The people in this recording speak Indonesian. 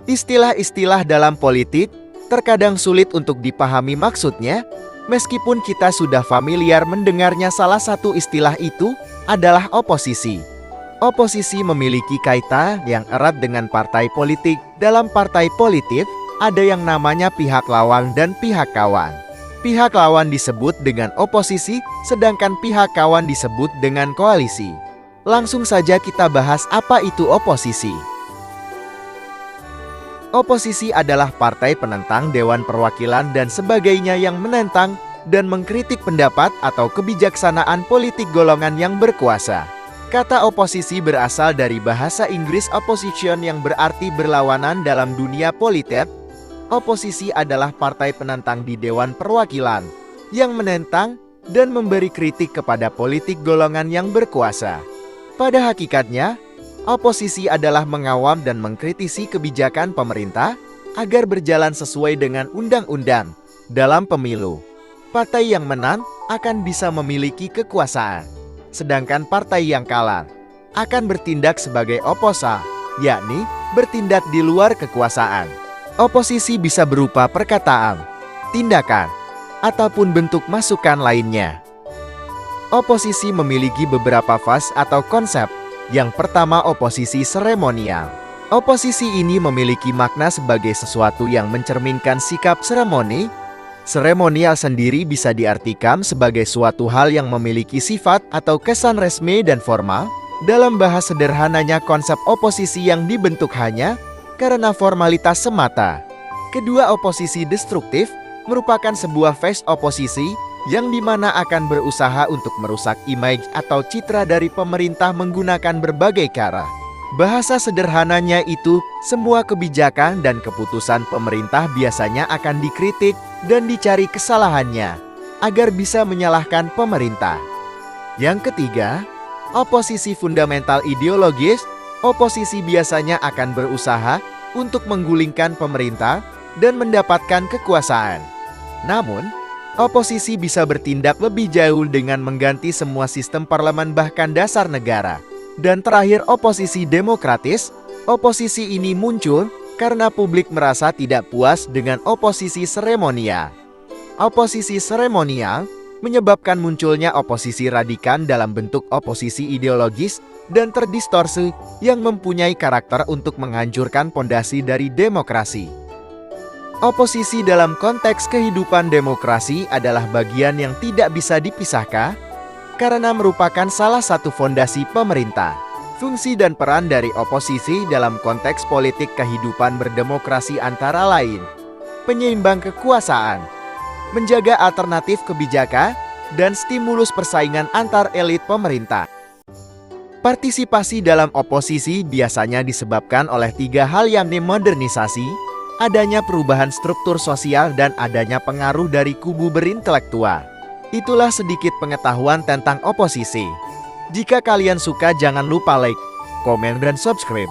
Istilah-istilah dalam politik terkadang sulit untuk dipahami maksudnya, meskipun kita sudah familiar mendengarnya. Salah satu istilah itu adalah oposisi. Oposisi memiliki kaitan yang erat dengan partai politik. Dalam partai politik, ada yang namanya pihak lawan dan pihak kawan. Pihak lawan disebut dengan oposisi, sedangkan pihak kawan disebut dengan koalisi. Langsung saja kita bahas apa itu oposisi. Oposisi adalah partai penentang Dewan Perwakilan dan sebagainya yang menentang dan mengkritik pendapat atau kebijaksanaan politik golongan yang berkuasa. Kata oposisi berasal dari bahasa Inggris opposition yang berarti berlawanan dalam dunia politik. Oposisi adalah partai penantang di Dewan Perwakilan yang menentang dan memberi kritik kepada politik golongan yang berkuasa. Pada hakikatnya, oposisi adalah mengawal dan mengkritisi kebijakan pemerintah agar berjalan sesuai dengan undang-undang. Dalam pemilu, partai yang menang akan bisa memiliki kekuasaan, sedangkan partai yang kalah akan bertindak sebagai oposa, yakni bertindak di luar kekuasaan. Oposisi bisa berupa perkataan, tindakan, ataupun bentuk masukan lainnya. Oposisi memiliki beberapa fase atau konsep. Yang pertama, oposisi seremonial. Oposisi ini memiliki makna sebagai sesuatu yang mencerminkan sikap seremoni. Seremonial sendiri bisa diartikan sebagai suatu hal yang memiliki sifat atau kesan resmi dan formal. Dalam bahasa sederhananya, konsep oposisi yang dibentuk hanya karena formalitas semata. Kedua, oposisi destruktif merupakan sebuah fase oposisi yang dimana akan berusaha untuk merusak image atau citra dari pemerintah menggunakan berbagai cara. Bahasa sederhananya itu, semua kebijakan dan keputusan pemerintah biasanya akan dikritik dan dicari kesalahannya agar bisa menyalahkan pemerintah. Yang ketiga, oposisi fundamental ideologis. Oposisi biasanya akan berusaha untuk menggulingkan pemerintah dan mendapatkan kekuasaan. Namun, oposisi bisa bertindak lebih jauh dengan mengganti semua sistem parlemen bahkan dasar negara. Dan terakhir, oposisi demokratis. Oposisi ini muncul karena publik merasa tidak puas dengan oposisi seremonial. Oposisi seremonial menyebabkan munculnya oposisi radikal dalam bentuk oposisi ideologis dan terdistorsi yang mempunyai karakter untuk menghancurkan pondasi dari demokrasi. Oposisi dalam konteks kehidupan demokrasi adalah bagian yang tidak bisa dipisahkan karena merupakan salah satu fondasi pemerintah. Fungsi dan peran dari oposisi dalam konteks politik kehidupan berdemokrasi antara lain: penyeimbang kekuasaan, menjaga alternatif kebijakan, dan stimulus persaingan antar elit pemerintah. Partisipasi dalam oposisi biasanya disebabkan oleh tiga hal, yakni modernisasi, adanya perubahan struktur sosial, dan adanya pengaruh dari kubu berintelektual. Itulah sedikit pengetahuan tentang oposisi. Jika kalian suka, jangan lupa like, komen, dan subscribe.